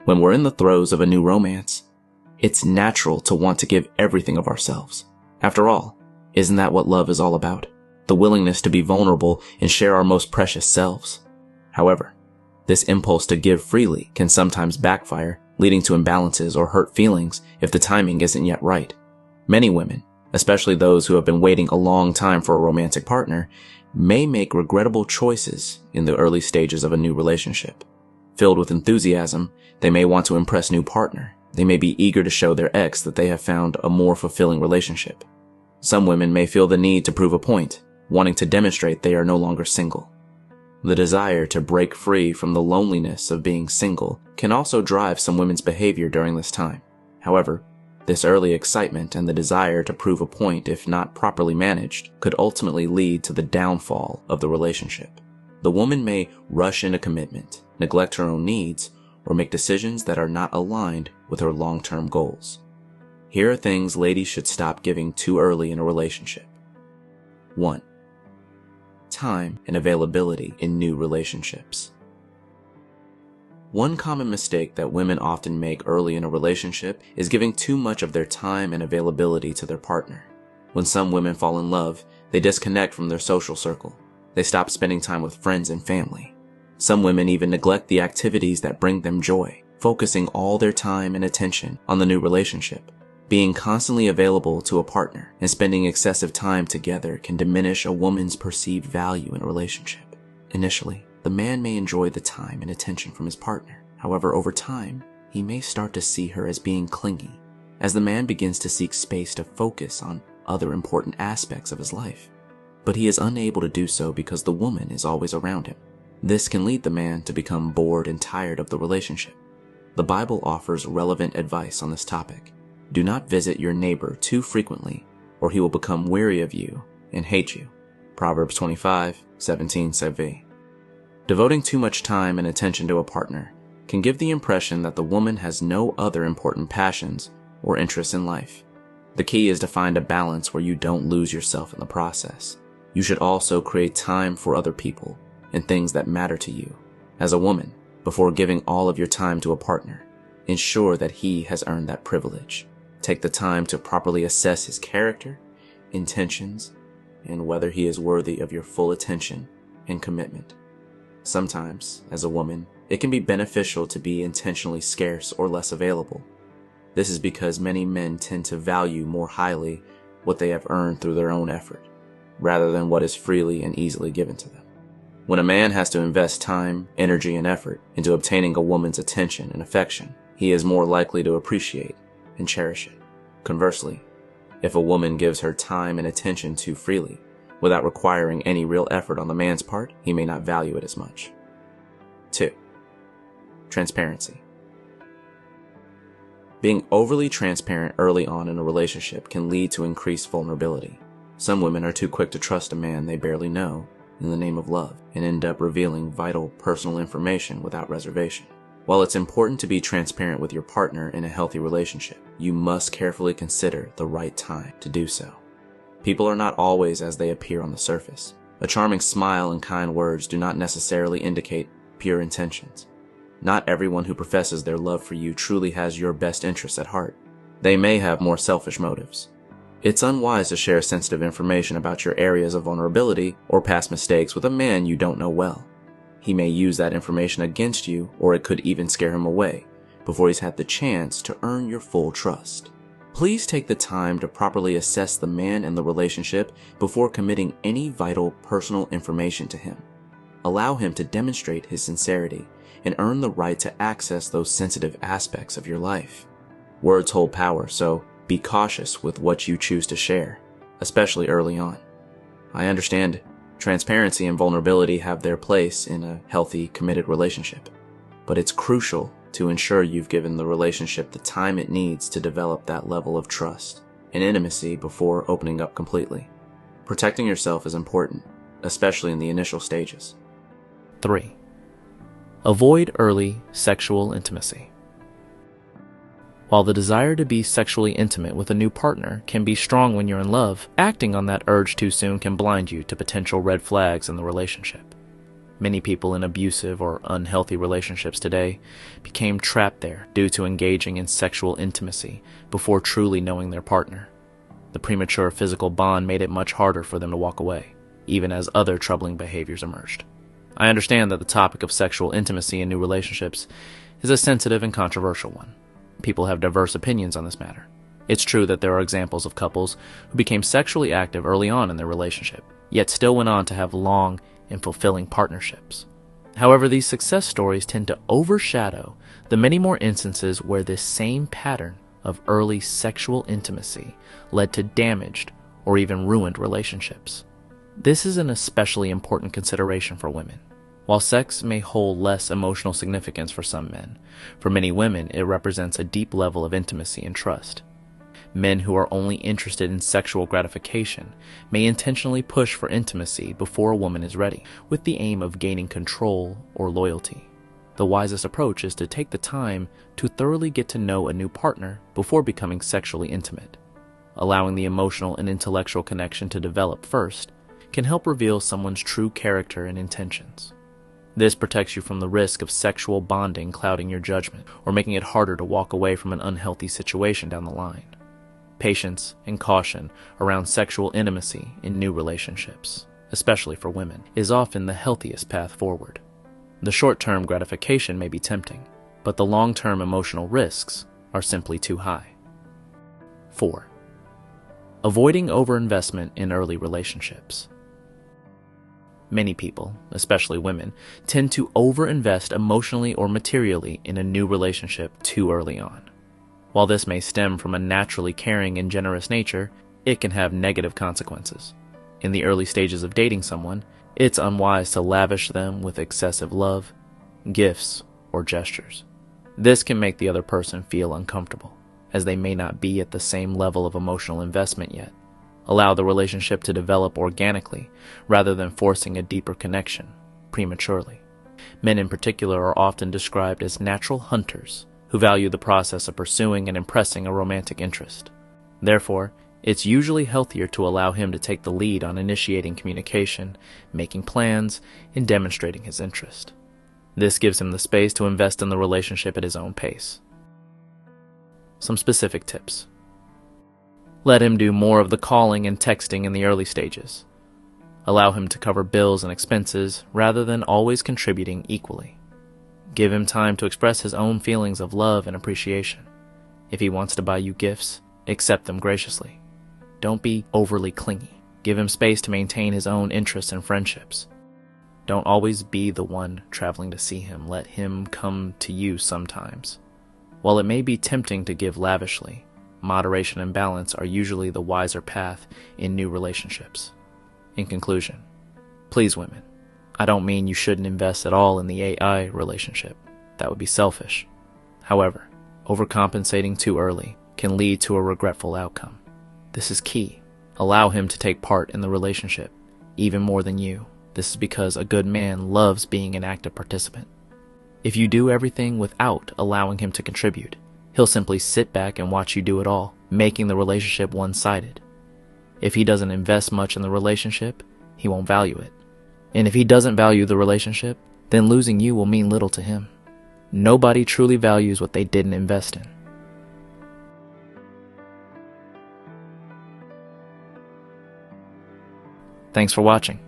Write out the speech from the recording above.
When we're in the throes of a new romance, it's natural to want to give everything of ourselves. After all, isn't that what love is all about? The willingness to be vulnerable and share our most precious selves. However, this impulse to give freely can sometimes backfire, leading to imbalances or hurt feelings if the timing isn't yet right. Many women, especially those who have been waiting a long time for a romantic partner, may make regrettable choices in the early stages of a new relationship. Filled with enthusiasm, they may want to impress a new partner. They may be eager to show their ex that they have found a more fulfilling relationship. Some women may feel the need to prove a point, wanting to demonstrate they are no longer single. The desire to break free from the loneliness of being single can also drive some women's behavior during this time. However, this early excitement and the desire to prove a point, if not properly managed, could ultimately lead to the downfall of the relationship. The woman may rush into commitment, neglect her own needs, or make decisions that are not aligned with her long-term goals. Here are things ladies should stop giving too early in a relationship. 1. Time and availability in new relationships. One common mistake that women often make early in a relationship is giving too much of their time and availability to their partner. When some women fall in love, they disconnect from their social circle. They stop spending time with friends and family. Some women even neglect the activities that bring them joy, focusing all their time and attention on the new relationship. Being constantly available to a partner and spending excessive time together can diminish a woman's perceived value in a relationship. Initially, the man may enjoy the time and attention from his partner. However, over time, he may start to see her as being clingy, as the man begins to seek space to focus on other important aspects of his life. But he is unable to do so because the woman is always around him. This can lead the man to become bored and tired of the relationship. The Bible offers relevant advice on this topic. Do not visit your neighbor too frequently, or he will become weary of you and hate you. Proverbs 25:17-17. Devoting too much time and attention to a partner can give the impression that the woman has no other important passions or interests in life. The key is to find a balance where you don't lose yourself in the process. You should also create time for other people and things that matter to you. As a woman, before giving all of your time to a partner, ensure that he has earned that privilege. Take the time to properly assess his character, intentions, and whether he is worthy of your full attention and commitment. Sometimes, as a woman, it can be beneficial to be intentionally scarce or less available. This is because many men tend to value more highly what they have earned through their own effort, rather than what is freely and easily given to them. When a man has to invest time, energy, and effort into obtaining a woman's attention and affection, he is more likely to appreciate and cherish it. Conversely, if a woman gives her time and attention too freely, without requiring any real effort on the man's part, he may not value it as much. 2. Transparency. Being overly transparent early on in a relationship can lead to increased vulnerability. Some women are too quick to trust a man they barely know in the name of love and end up revealing vital personal information without reservation. While it's important to be transparent with your partner in a healthy relationship, you must carefully consider the right time to do so. People are not always as they appear on the surface. A charming smile and kind words do not necessarily indicate pure intentions. Not everyone who professes their love for you truly has your best interests at heart. They may have more selfish motives. It's unwise to share sensitive information about your areas of vulnerability or past mistakes with a man you don't know well. He may use that information against you, or it could even scare him away before he's had the chance to earn your full trust. Please take the time to properly assess the man and the relationship before committing any vital personal information to him. Allow him to demonstrate his sincerity and earn the right to access those sensitive aspects of your life. Words hold power, so be cautious with what you choose to share, especially early on. I understand transparency and vulnerability have their place in a healthy, committed relationship, but it's crucial to ensure you've given the relationship the time it needs to develop that level of trust and intimacy before opening up completely. Protecting yourself is important, especially in the initial stages. 3. Avoid early sexual intimacy. While the desire to be sexually intimate with a new partner can be strong when you're in love, acting on that urge too soon can blind you to potential red flags in the relationship. Many people in abusive or unhealthy relationships today became trapped there due to engaging in sexual intimacy before truly knowing their partner. The premature physical bond made it much harder for them to walk away, even as other troubling behaviors emerged. I understand that the topic of sexual intimacy in new relationships is a sensitive and controversial one. People have diverse opinions on this matter. It's true that there are examples of couples who became sexually active early on in their relationship, yet still went on to have long and fulfilling partnerships. However, these success stories tend to overshadow the many more instances where this same pattern of early sexual intimacy led to damaged or even ruined relationships. This is an especially important consideration for women. While sex may hold less emotional significance for some men, for many women it represents a deep level of intimacy and trust. Men who are only interested in sexual gratification may intentionally push for intimacy before a woman is ready, with the aim of gaining control or loyalty. The wisest approach is to take the time to thoroughly get to know a new partner before becoming sexually intimate. Allowing the emotional and intellectual connection to develop first can help reveal someone's true character and intentions. This protects you from the risk of sexual bonding clouding your judgment or making it harder to walk away from an unhealthy situation down the line. Patience and caution around sexual intimacy in new relationships, especially for women, is often the healthiest path forward. The short-term gratification may be tempting, but the long-term emotional risks are simply too high. 4. Avoiding overinvestment in early relationships. Many people, especially women, tend to overinvest emotionally or materially in a new relationship too early on. While this may stem from a naturally caring and generous nature, it can have negative consequences. In the early stages of dating someone, it's unwise to lavish them with excessive love, gifts, or gestures. This can make the other person feel uncomfortable, as they may not be at the same level of emotional investment yet. Allow the relationship to develop organically rather than forcing a deeper connection prematurely. Men in particular are often described as natural hunters who value the process of pursuing and impressing a romantic interest. Therefore, it's usually healthier to allow him to take the lead on initiating communication, making plans, and demonstrating his interest. This gives him the space to invest in the relationship at his own pace. Some specific tips. Let him do more of the calling and texting in the early stages. Allow him to cover bills and expenses rather than always contributing equally. Give him time to express his own feelings of love and appreciation. If he wants to buy you gifts, accept them graciously. Don't be overly clingy. Give him space to maintain his own interests and friendships. Don't always be the one traveling to see him. Let him come to you sometimes. While it may be tempting to give lavishly, moderation and balance are usually the wiser path in new relationships. In conclusion, please women, I don't mean you shouldn't invest at all in the AI relationship. That would be selfish. However, overcompensating too early can lead to a regretful outcome. This is key. Allow him to take part in the relationship, even more than you. This is because a good man loves being an active participant. If you do everything without allowing him to contribute, he'll simply sit back and watch you do it all, making the relationship one-sided. If he doesn't invest much in the relationship, he won't value it. And if he doesn't value the relationship, then losing you will mean little to him. Nobody truly values what they didn't invest in. Thanks for watching.